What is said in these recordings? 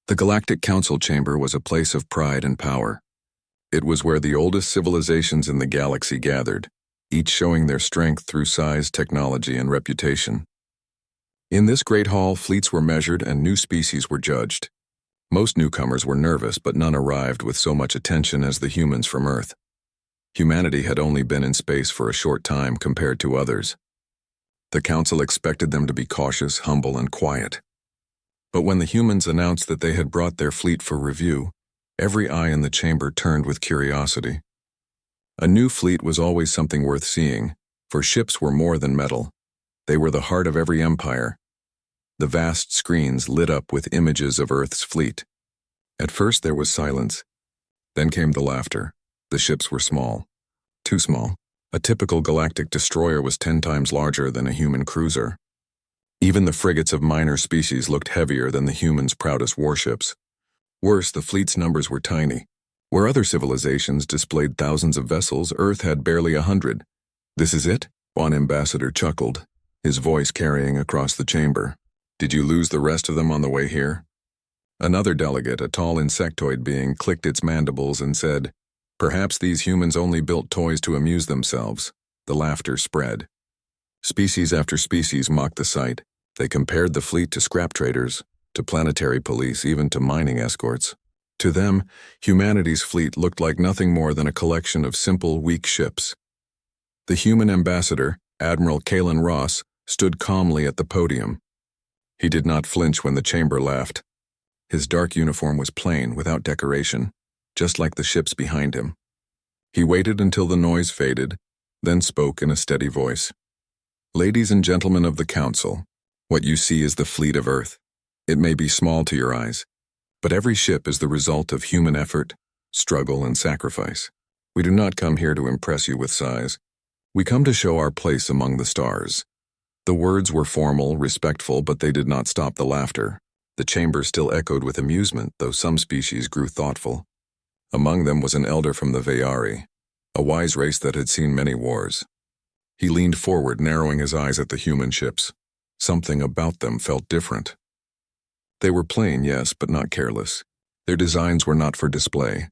The Galactic Council Chamber was a place of pride and power. It was where the oldest civilizations in the galaxy gathered, each showing their strength through size, technology, and reputation. In this great hall, fleets were measured and new species were judged. Most newcomers were nervous, but none arrived with so much attention as the humans from Earth. Humanity had only been in space for a short time compared to others. The Council expected them to be cautious, humble, and quiet. But when the humans announced that they had brought their fleet for review, every eye in the chamber turned with curiosity. A new fleet was always something worth seeing, for ships were more than metal. They were the heart of every empire. The vast screens lit up with images of Earth's fleet. At first there was silence. Then came the laughter. The ships were small. Too small. A typical galactic destroyer was 10 times larger than a human cruiser. Even the frigates of minor species looked heavier than the humans' proudest warships. Worse, the fleet's numbers were tiny. Where other civilizations displayed thousands of vessels, Earth had barely 100. "This is it?" one ambassador chuckled, his voice carrying across the chamber. "Did you lose the rest of them on the way here?" Another delegate, a tall insectoid being, clicked its mandibles and said, "Perhaps these humans only built toys to amuse themselves." The laughter spread. Species after species mocked the sight. They compared the fleet to scrap traders, to planetary police, even to mining escorts. To them, humanity's fleet looked like nothing more than a collection of simple, weak ships. The human ambassador, Admiral Kalen Ross, stood calmly at the podium. He did not flinch when the chamber laughed. His dark uniform was plain, without decoration, just like the ships behind him. He waited until the noise faded, then spoke in a steady voice. "Ladies and gentlemen of the Council, what you see is the fleet of Earth. It may be small to your eyes, but every ship is the result of human effort, struggle, and sacrifice. We do not come here to impress you with size. We come to show our place among the stars." The words were formal, respectful, but they did not stop the laughter. The chamber still echoed with amusement, though some species grew thoughtful. Among them was an elder from the Veyari, a wise race that had seen many wars. He leaned forward, narrowing his eyes at the human ships. Something about them felt different. They were plain, yes, but not careless. Their designs were not for display.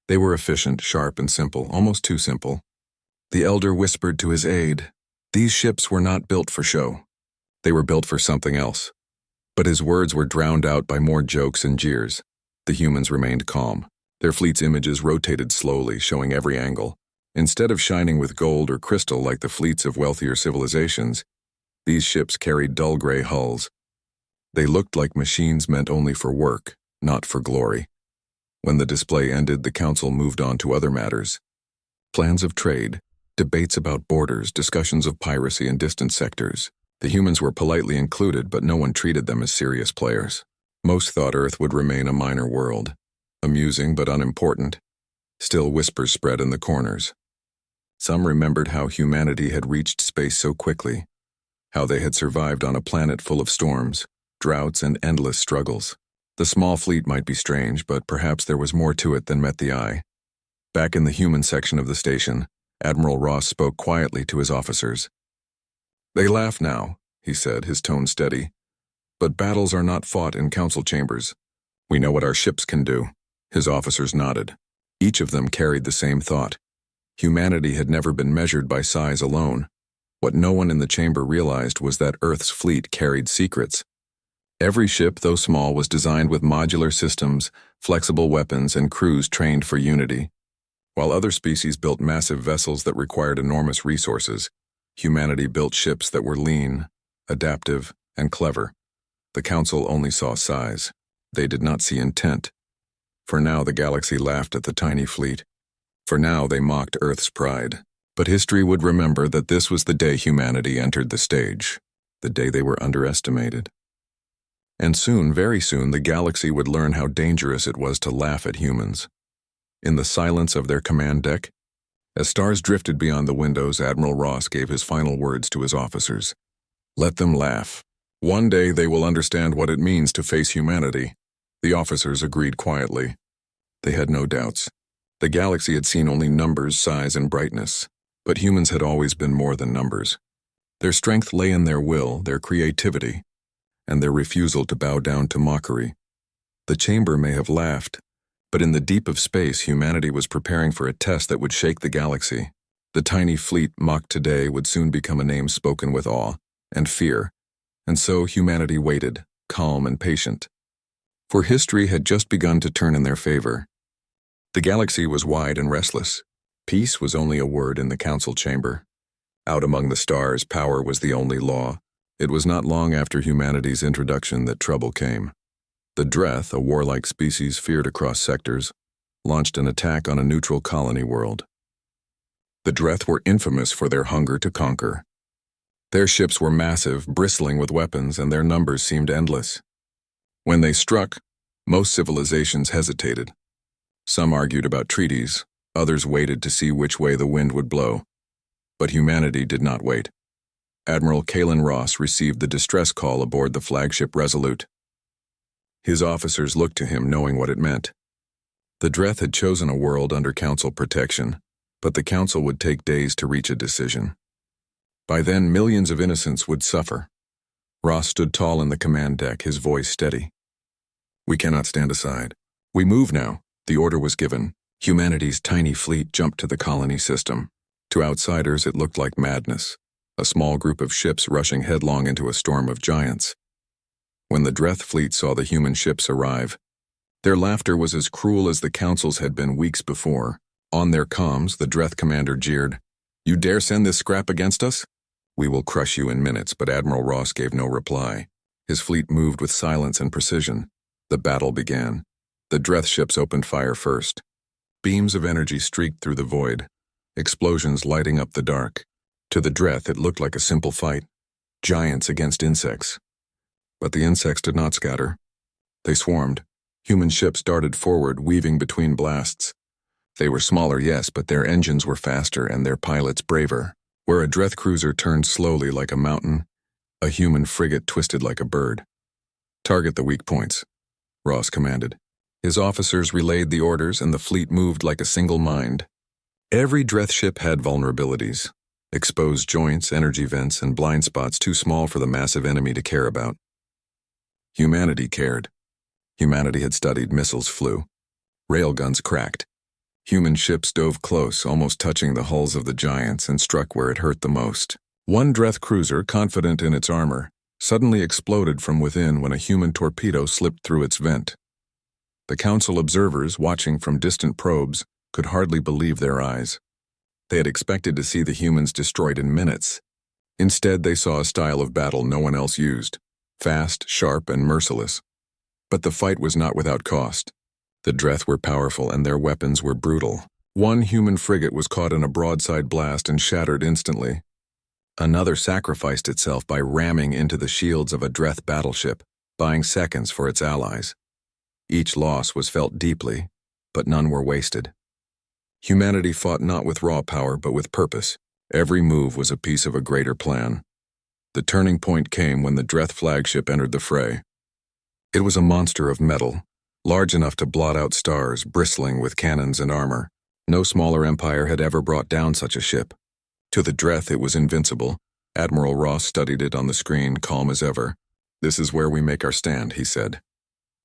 They were efficient, sharp, and simple, almost too simple. The elder whispered to his aide, "These ships were not built for show. They were built for something else." But his words were drowned out by more jokes and jeers. The humans remained calm. Their fleet's images rotated slowly, showing every angle. Instead of shining with gold or crystal like the fleets of wealthier civilizations, these ships carried dull gray hulls. They looked like machines meant only for work, not for glory. When the display ended, the council moved on to other matters. Plans of trade, debates about borders, discussions of piracy in distant sectors. The humans were politely included, but no one treated them as serious players. Most thought Earth would remain a minor world, amusing but unimportant. Still, whispers spread in the corners. Some remembered how humanity had reached space so quickly, how they had survived on a planet full of storms, droughts, and endless struggles. The small fleet might be strange, but perhaps there was more to it than met the eye. Back in the human section of the station, Admiral Ross spoke quietly to his officers. "They laugh now," he said, his tone steady. "But battles are not fought in council chambers. We know what our ships can do." His officers nodded. Each of them carried the same thought. Humanity had never been measured by size alone. What no one in the chamber realized was that Earth's fleet carried secrets. Every ship, though small, was designed with modular systems, flexible weapons, and crews trained for unity. While other species built massive vessels that required enormous resources, humanity built ships that were lean, adaptive, and clever. The Council only saw size. They did not see intent. For now, the galaxy laughed at the tiny fleet. For now, they mocked Earth's pride. But history would remember that this was the day humanity entered the stage, the day they were underestimated. And soon, very soon, the galaxy would learn how dangerous it was to laugh at humans. In the silence of their command deck, as stars drifted beyond the windows, Admiral Ross gave his final words to his officers. "Let them laugh. One day they will understand what it means to face humanity." The officers agreed quietly. They had no doubts. The galaxy had seen only numbers, size, and brightness, but humans had always been more than numbers. Their strength lay in their will, their creativity, and their refusal to bow down to mockery. The chamber may have laughed, but in the deep of space, humanity was preparing for a test that would shake the galaxy. The tiny fleet mocked today would soon become a name spoken with awe and fear, and so humanity waited, calm and patient. For history had just begun to turn in their favor. The galaxy was wide and restless. Peace was only a word in the council chamber. Out among the stars, power was the only law. It was not long after humanity's introduction that trouble came. The Dreth, a warlike species feared across sectors, launched an attack on a neutral colony world. The Dreth were infamous for their hunger to conquer. Their ships were massive, bristling with weapons, and their numbers seemed endless. When they struck, most civilizations hesitated. Some argued about treaties, others waited to see which way the wind would blow. But humanity did not wait. Admiral Kalen Ross received the distress call aboard the flagship Resolute. His officers looked to him knowing what it meant. The Dreth had chosen a world under council protection, but the council would take days to reach a decision. By then, millions of innocents would suffer. Ross stood tall in the command deck, his voice steady. "We cannot stand aside. We move now." The order was given. Humanity's tiny fleet jumped to the colony system. To outsiders, it looked like madness, a small group of ships rushing headlong into a storm of giants. When the Dreth fleet saw the human ships arrive, their laughter was as cruel as the council's had been weeks before. On their comms, the Dreth commander jeered, "You dare send this scrap against us? We will crush you in minutes," but Admiral Ross gave no reply. His fleet moved with silence and precision. The battle began. The Dreth ships opened fire first. Beams of energy streaked through the void, explosions lighting up the dark. To the Dreth, it looked like a simple fight. Giants against insects. But the insects did not scatter. They swarmed. Human ships darted forward, weaving between blasts. They were smaller, yes, but their engines were faster and their pilots braver. Where a Dreth cruiser turned slowly like a mountain, a human frigate twisted like a bird. "Target the weak points," Ross commanded. His officers relayed the orders and the fleet moved like a single mind. Every Dreth ship had vulnerabilities, exposed joints, energy vents, and blind spots too small for the massive enemy to care about. Humanity cared. Humanity had studied missiles flew. Railguns cracked. Human ships dove close, almost touching the hulls of the giants, and struck where it hurt the most. One Dreth cruiser, confident in its armor, suddenly exploded from within when a human torpedo slipped through its vent. The council observers, watching from distant probes, could hardly believe their eyes. They had expected to see the humans destroyed in minutes. Instead, they saw a style of battle no one else used, fast, sharp, and merciless. But the fight was not without cost. The Dreth were powerful and their weapons were brutal. One human frigate was caught in a broadside blast and shattered instantly. Another sacrificed itself by ramming into the shields of a Dreth battleship, buying seconds for its allies. Each loss was felt deeply, but none were wasted. Humanity fought not with raw power, but with purpose. Every move was a piece of a greater plan. The turning point came when the Dreth flagship entered the fray. It was a monster of metal, large enough to blot out stars, bristling with cannons and armor. No smaller empire had ever brought down such a ship. To the Dreth, it was invincible. Admiral Ross studied it on the screen, calm as ever. "This is where we make our stand," he said.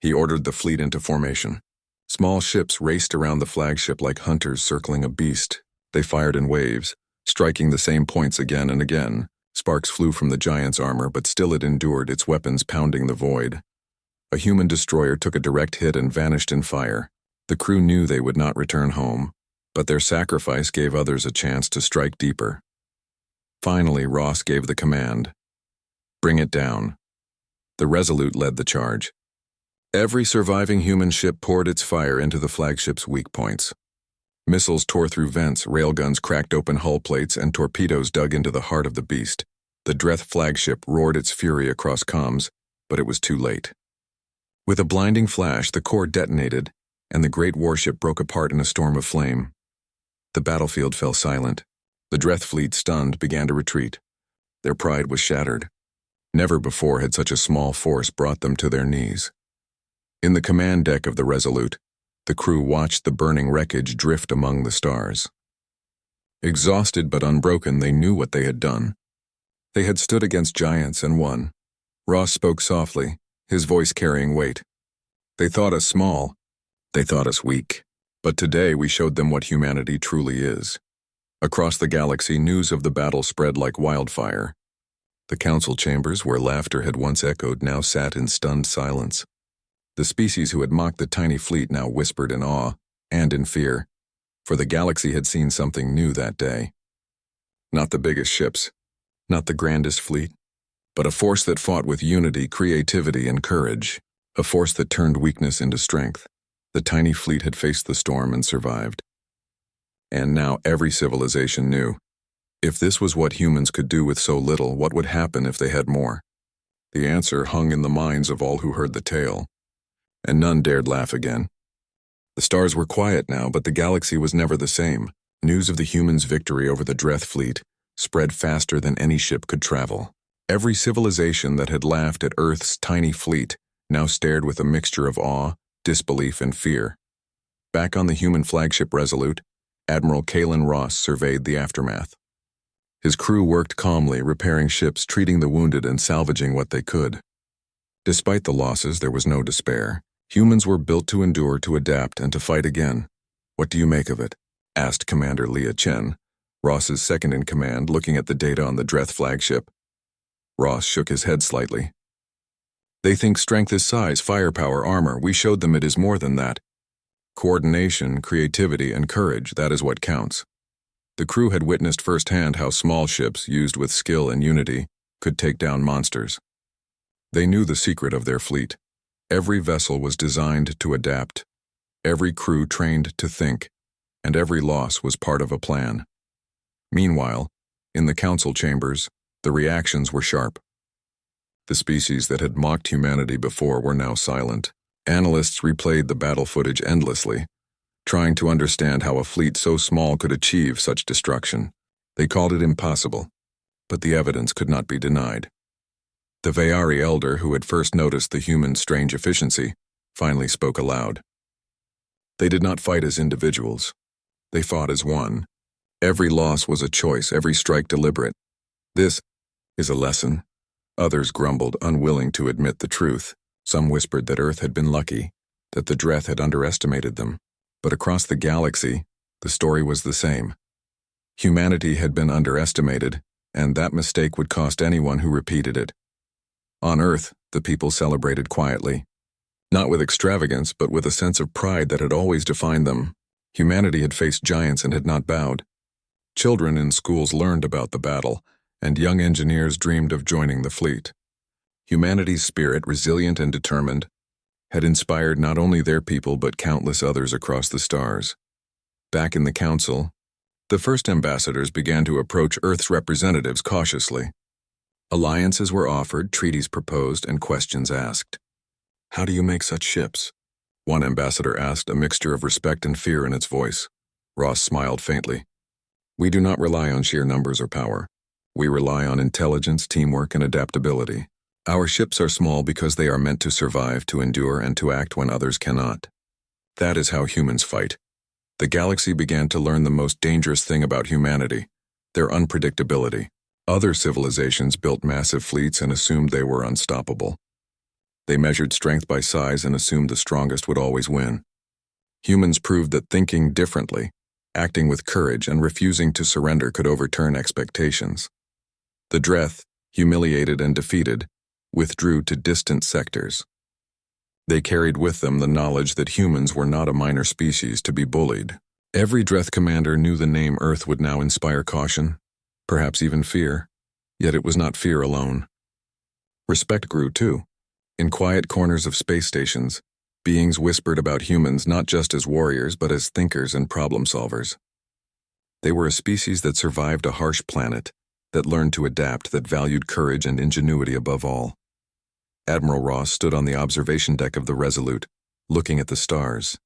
He ordered the fleet into formation. Small ships raced around the flagship like hunters circling a beast. They fired in waves, striking the same points again and again. Sparks flew from the giant's armor, but still it endured, its weapons pounding the void. A human destroyer took a direct hit and vanished in fire. The crew knew they would not return home, but their sacrifice gave others a chance to strike deeper. Finally, Ross gave the command. "Bring it down." The Resolute led the charge. Every surviving human ship poured its fire into the flagship's weak points. Missiles tore through vents, railguns cracked open hull plates, and torpedoes dug into the heart of the beast. The Dreth flagship roared its fury across comms, but it was too late. With a blinding flash, the core detonated, and the great warship broke apart in a storm of flame. The battlefield fell silent. The Dreth fleet, stunned, began to retreat. Their pride was shattered. Never before had such a small force brought them to their knees. In the command deck of the Resolute, the crew watched the burning wreckage drift among the stars. Exhausted but unbroken, they knew what they had done. They had stood against giants and won. Ross spoke softly, his voice carrying weight. They thought us small. They thought us weak. But today we showed them what humanity truly is. Across the galaxy, news of the battle spread like wildfire. The council chambers, where laughter had once echoed, now sat in stunned silence. The species who had mocked the tiny fleet now whispered in awe and in fear, for the galaxy had seen something new that day. Not the biggest ships, not the grandest fleet, but a force that fought with unity, creativity, and courage, a force that turned weakness into strength. The tiny fleet had faced the storm and survived. And now every civilization knew. If this was what humans could do with so little, what would happen if they had more? The answer hung in the minds of all who heard the tale, and none dared laugh again. The stars were quiet now, but the galaxy was never the same. News of the humans' victory over the Dreth fleet spread faster than any ship could travel. Every civilization that had laughed at Earth's tiny fleet now stared with a mixture of awe, disbelief, and fear. Back on the human flagship Resolute, Admiral Kalen Ross surveyed the aftermath. His crew worked calmly, repairing ships, treating the wounded, and salvaging what they could. Despite the losses, there was no despair. Humans were built to endure, to adapt, and to fight again. "What do you make of it?" asked Commander Leah Chen, Ross's second-in-command, looking at the data on the Dreth flagship. Ross shook his head slightly. "They think strength is size, firepower, armor. We showed them it is more than that. Coordination, creativity, and courage, that is what counts." The crew had witnessed firsthand how small ships, used with skill and unity, could take down monsters. They knew the secret of their fleet. Every vessel was designed to adapt, every crew trained to think, and every loss was part of a plan. Meanwhile, in the council chambers, the reactions were sharp. The species that had mocked humanity before were now silent. Analysts replayed the battle footage endlessly, trying to understand how a fleet so small could achieve such destruction. They called it impossible, but the evidence could not be denied. The Vayari elder, who had first noticed the humans' strange efficiency, finally spoke aloud. They did not fight as individuals. They fought as one. Every loss was a choice, every strike deliberate. "This is a lesson." Others grumbled, unwilling to admit the truth. Some whispered that Earth had been lucky, that the Dreth had underestimated them. But across the galaxy, the story was the same. Humanity had been underestimated, and that mistake would cost anyone who repeated it. On Earth, the people celebrated quietly. Not with extravagance, but with a sense of pride that had always defined them. Humanity had faced giants and had not bowed. Children in schools learned about the battle, and young engineers dreamed of joining the fleet. Humanity's spirit, resilient and determined, had inspired not only their people but countless others across the stars. Back in the council, the first ambassadors began to approach Earth's representatives cautiously. Alliances were offered, treaties proposed, and questions asked. "How do you make such ships?" one ambassador asked, a mixture of respect and fear in its voice. Ross smiled faintly. "We do not rely on sheer numbers or power. We rely on intelligence, teamwork, and adaptability. Our ships are small because they are meant to survive, to endure, and to act when others cannot. That is how humans fight." The galaxy began to learn the most dangerous thing about humanity: their unpredictability. Other civilizations built massive fleets and assumed they were unstoppable. They measured strength by size and assumed the strongest would always win. Humans proved that thinking differently, acting with courage, and refusing to surrender could overturn expectations. The Dreth, humiliated and defeated, withdrew to distant sectors. They carried with them the knowledge that humans were not a minor species to be bullied. Every Dreth commander knew the name Earth would now inspire caution, perhaps even fear, yet it was not fear alone. Respect grew too. In quiet corners of space stations, beings whispered about humans not just as warriors but as thinkers and problem solvers. They were a species that survived a harsh planet, that learned to adapt, that valued courage and ingenuity above all. Admiral Ross stood on the observation deck of the Resolute, looking at the stars.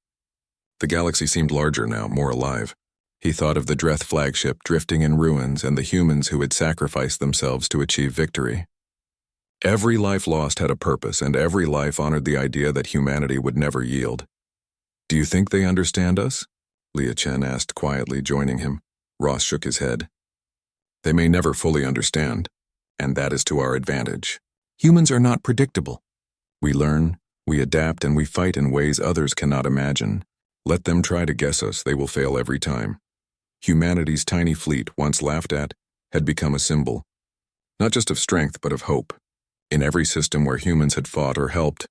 The galaxy seemed larger now, more alive. He thought of the Dreth flagship drifting in ruins and the humans who had sacrificed themselves to achieve victory. Every life lost had a purpose, and every life honored the idea that humanity would never yield. "Do you think they understand us?" Leah Chen asked quietly, joining him. Ross shook his head. "They may never fully understand, and that is to our advantage. Humans are not predictable. We learn, We adapt and we fight in ways others cannot imagine. Let them try to guess us, they will fail every time. Humanity's tiny fleet, once laughed at, had become a symbol, not just of strength but of hope. In every system where humans had fought or helped,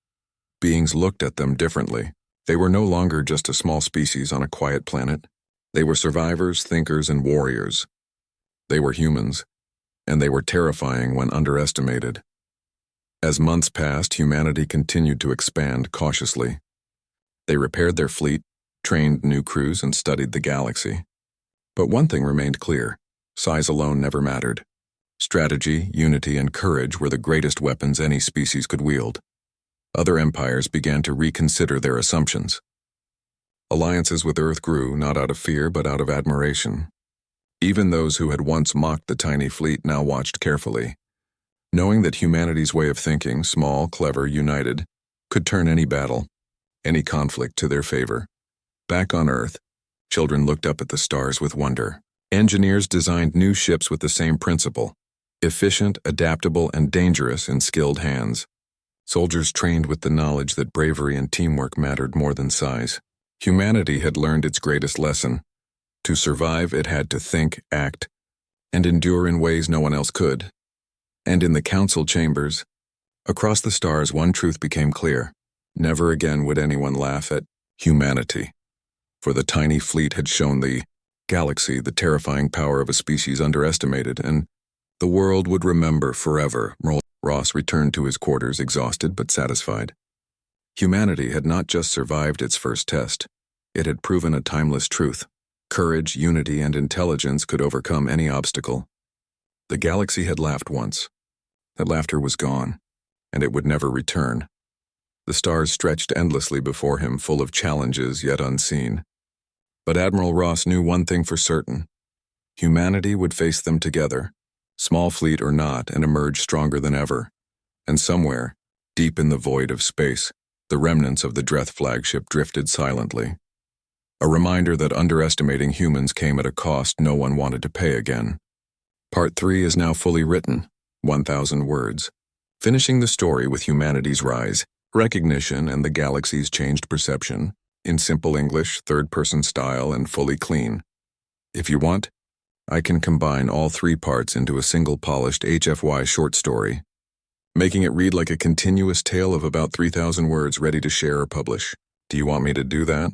beings looked at them differently. They were no longer just a small species on a quiet planet. They were survivors, thinkers, and warriors. They were humans, and they were terrifying when underestimated. As months passed, humanity continued to expand cautiously. They repaired their fleet, trained new crews, and studied the galaxy. But one thing remained clear: size alone never mattered. Strategy, unity, and courage were the greatest weapons any species could wield. Other empires began to reconsider their assumptions. Alliances with Earth grew, not out of fear but out of admiration. Even those who had once mocked the tiny fleet now watched carefully, knowing that humanity's way of thinking, small, clever, united, could turn any battle, any conflict to their favor. Back on Earth, children looked up at the stars with wonder. Engineers designed new ships with the same principle: efficient, adaptable, and dangerous in skilled hands. Soldiers trained with the knowledge that bravery and teamwork mattered more than size. Humanity had learned its greatest lesson. To survive, it had to think, act, and endure in ways no one else could. And in the council chambers, across the stars, one truth became clear: never again would anyone laugh at humanity. For the tiny fleet had shown the galaxy the terrifying power of a species underestimated, and the world would remember forever. Ross returned to his quarters, exhausted but satisfied. Humanity had not just survived its first test, it had proven a timeless truth. Courage, unity, and intelligence could overcome any obstacle. The galaxy had laughed once. That laughter was gone, and it would never return. The stars stretched endlessly before him, full of challenges yet unseen. But Admiral Ross knew one thing for certain: humanity would face them together, small fleet or not, and emerge stronger than ever. And somewhere, deep in the void of space, the remnants of the Dreth flagship drifted silently. A reminder that underestimating humans came at a cost no one wanted to pay again. Part 3 is now fully written, 1,000 words, finishing the story with humanity's rise, recognition, and the galaxy's changed perception, in simple English, third-person style, and fully clean. If you want, I can combine all 3 parts into a single polished HFY short story, making it read like a continuous tale of about 3,000 words ready to share or publish. Do you want me to do that?